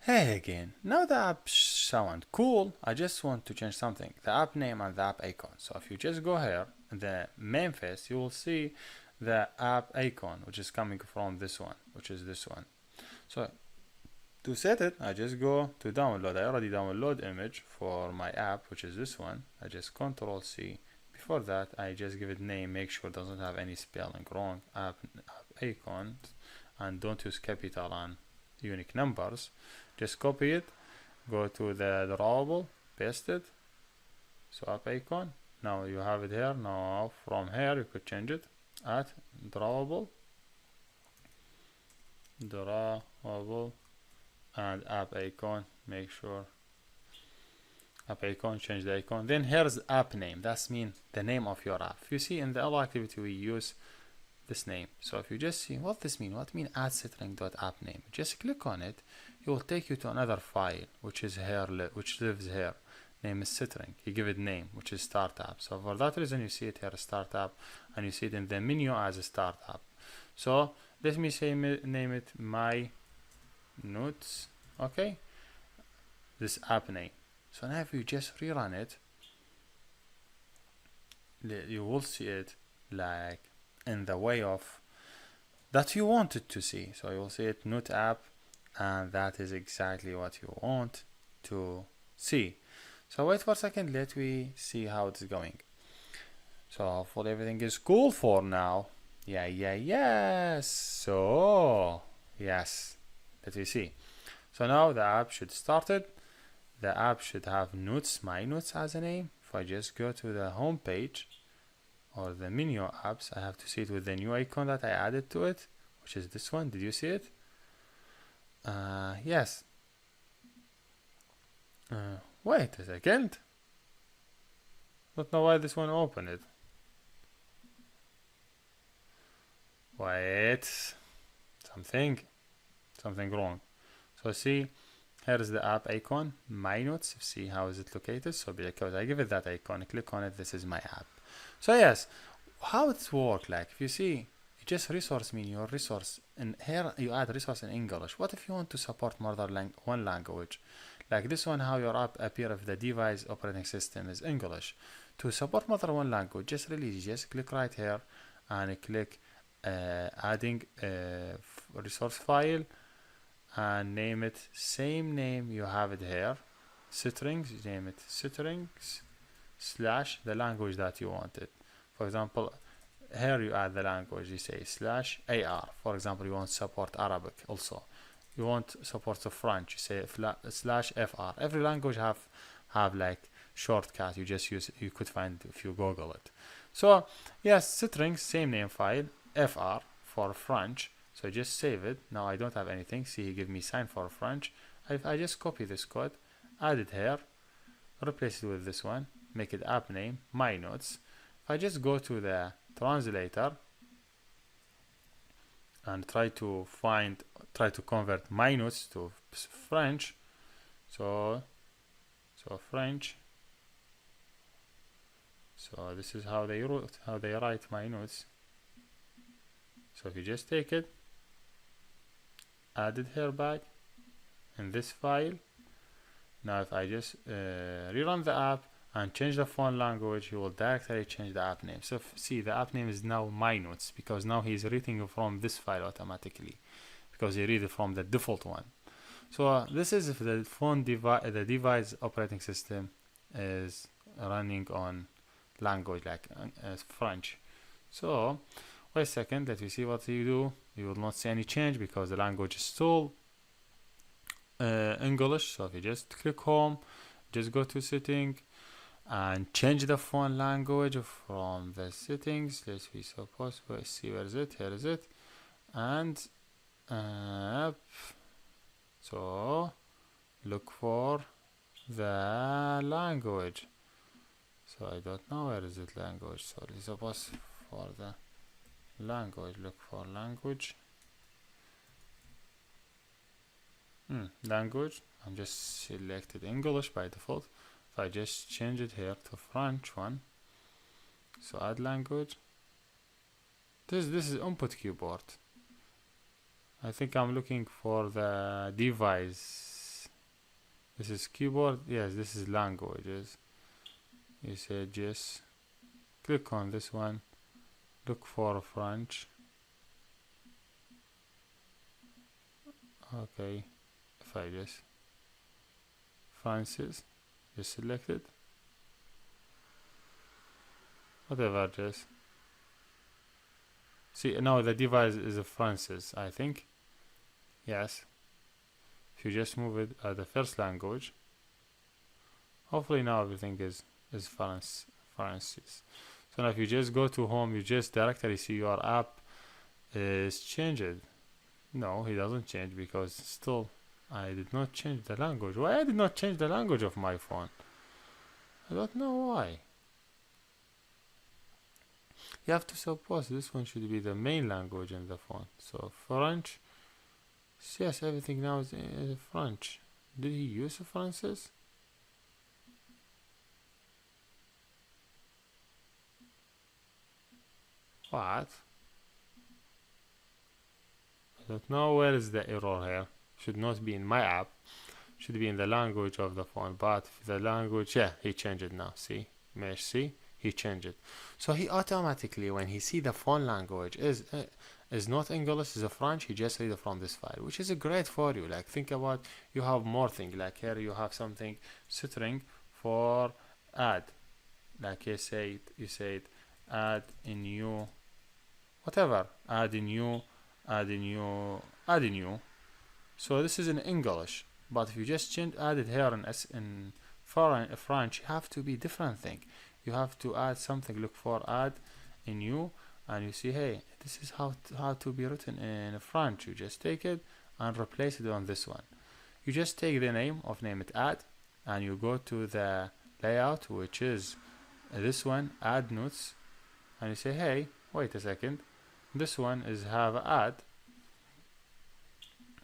Hey again. Now the app sound cool. I just want to change something. The app name and the app icon. So if you just go here in the main face, you will see the app icon, which is coming from this one, which is this one. So to set it, I just go to download. I already download image for my app, which is this one. I just Control C. Before that, I just give it name. Make sure it doesn't have any spelling wrong. App icon, and don't use capital and unique numbers. Just copy it, go to the drawable, paste it. So app icon. Now you have it here. Now from here you could change it at drawable, and app icon. Make sure app icon, change the icon. Then here's app name. That's mean the name of your app. You see in the other activity we use this name. So if you just see what this mean, what mean add string.app name, just click on it. It will take you to another file which is here, which lives here. Name is string. You give it name, which is startup. So for that reason, you see it here startup, and you see it in the menu as a startup. So let me say name it my notes. Okay, this app name. So now if you just rerun it, you will see it like in the way of that you wanted to see. So you will see it note app, and that is exactly what you want to see. So wait for a second, let me see how it's going. So hopefully everything is cool for now. Yes. So yes, let me see. So now the app should started. The app should have notes, my notes as a name. If I just go to the home page or the menu apps, I have to see it with the new icon that I added to it, which is this one. Did you see it? Yes. Wait a second. Don't know why this one opened it. Wait. Something wrong. So see, here is the app icon, my notes. See how is it located? So because I give it that icon, click on it, this is my app. So yes, how it's work, like if you see, just resource mean your resource, and here you add resource in English. What if you want to support more than one language? Like this one, how your app appear if the device operating system is English. To support more than one language, just click right here and click adding resource file, and name it same name you have it here, strings. Name it strings / the language that you wanted. For example, here you add the language, you say /AR. For example, you want support Arabic also. You want support to French, you say /FR. Every language have like shortcut. You just use, you could find if you Google it. So yes, strings, same name file, FR for French. So just save it. Now I don't have anything. See, he give me sign for French. I just copy this code, add it here, replace it with this one, make it app name, my notes. If I just go to the translator and try to convert my notes to French. So French. So this is how they write my notes. So if you just take it, add it here back in this file. Now if I just rerun the app and change the font language, he will directly change the app name. So see, the app name is now my notes, because now he's reading from this file automatically, because he read it from the default one. So this is if the phone the device operating system is running on language like French. So wait a second, let me see what you do. You will not see any change because the language is still English. So if you just click home, just go to setting and change the font language from the settings. Let's be supposed to see, where is it? Here is it. And so look for the language. So I don't know where is it language. So it's supposed for the language. Look for language. Language. I'm just selected English by default. If I just change it here to French one, so add language. This is input keyboard. I think I'm looking for the device This is keyboard. Yes, this is languages. You say just click on this one, look for French. Okay, if I just Francis, just select it, whatever, just see now the device is a Francis, I think. Yes, if you just move it at the first language, hopefully now everything is Francis. So now if you just go to home, you just directly see your app is changed. No, he doesn't change because still I did not change the language. Why I did not change the language of my phone? I don't know why. You have to suppose this one should be the main language in the phone. So French. Yes, everything now is French. Did he use Francis? What? I don't know where is the error here. Should not be in my app. Should be in the language of the phone. But the language, yeah, he changed it now. See? Merci. He changed it. So he automatically, when he see the phone language is not English, is a French, he just read it from this file, which is a great for you. Like think about, you have more things. Like here you have something string for add. Like you said add a new, whatever, add a new. So this is in English, but if you just change add it here in French, you have to be different thing. You have to add something, look for add a new, and you see, hey, this is how to be written in French. You just take it and replace it on this one. You just take the name it add, and you go to the layout, which is this one, add notes, and you say, hey, wait a second, this one is have add,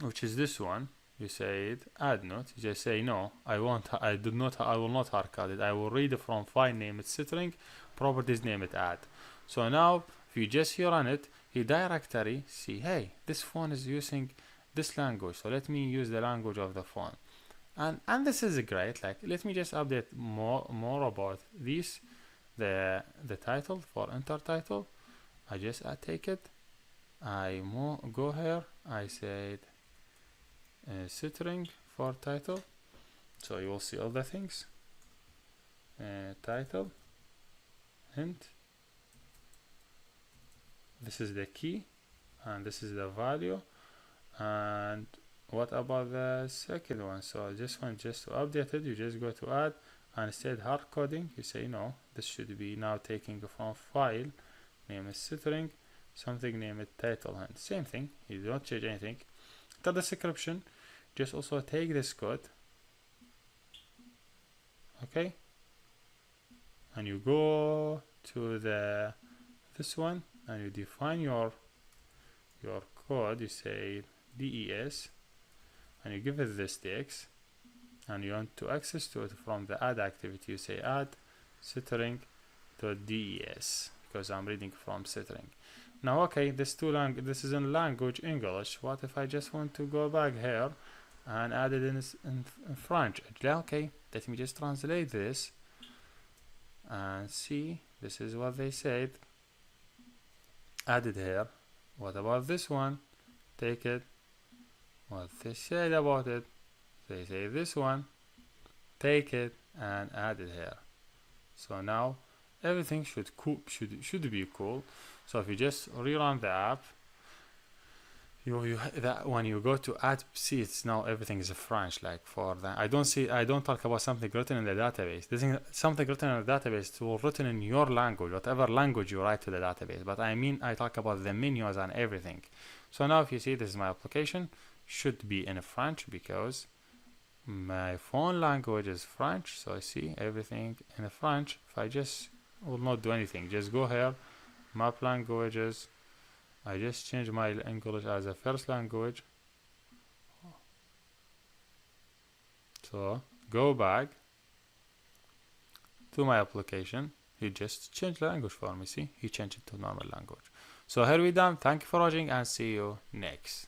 which is this one. You say it add note. You just say no, I will not hard code it. I will read it from file name it string, properties name it add. So now if you just here on it, he directly see, hey, this phone is using this language, so let me use the language of the phone. And this is great. Like let me just update more about this, the title for enter title. I just take it, I go here, I said string for title, so you will see all the things, title, hint, this is the key, and this is the value. And what about the second one? So this one, just to update it, you just go to add, and instead hard coding, you say no, this should be now taking from file name is string, something name it title, and same thing, you don't change anything. To the description, just also take this code, okay, and you go to this one, and you define your code. You say des, and you give it this text, and you want to access to it from the add activity. You say add string to des, because I'm reading from string. Now, okay, this is in language English. What if I just want to go back here and add it in French? Okay, let me just translate this and see. This is what they said. Added here. What about this one? Take it. What they said about it? They say this one. Take it and add it here. So now everything should be cool. So if you just rerun the app, when you go to add, see, it's now everything is French. Like for that, I don't talk about something written in the database. This is something written in the database to written in your language, whatever language you write to the database. But I talk about the menus and everything. So now if you see, this is my application, should be in French because my phone language is French. So I see everything in French. If I just will not do anything, just go here, map languages. I just change my English as a first language. So go back to my application. He just changed the language for me. See, he changed it to normal language. So here we done. Thank you for watching and see you next.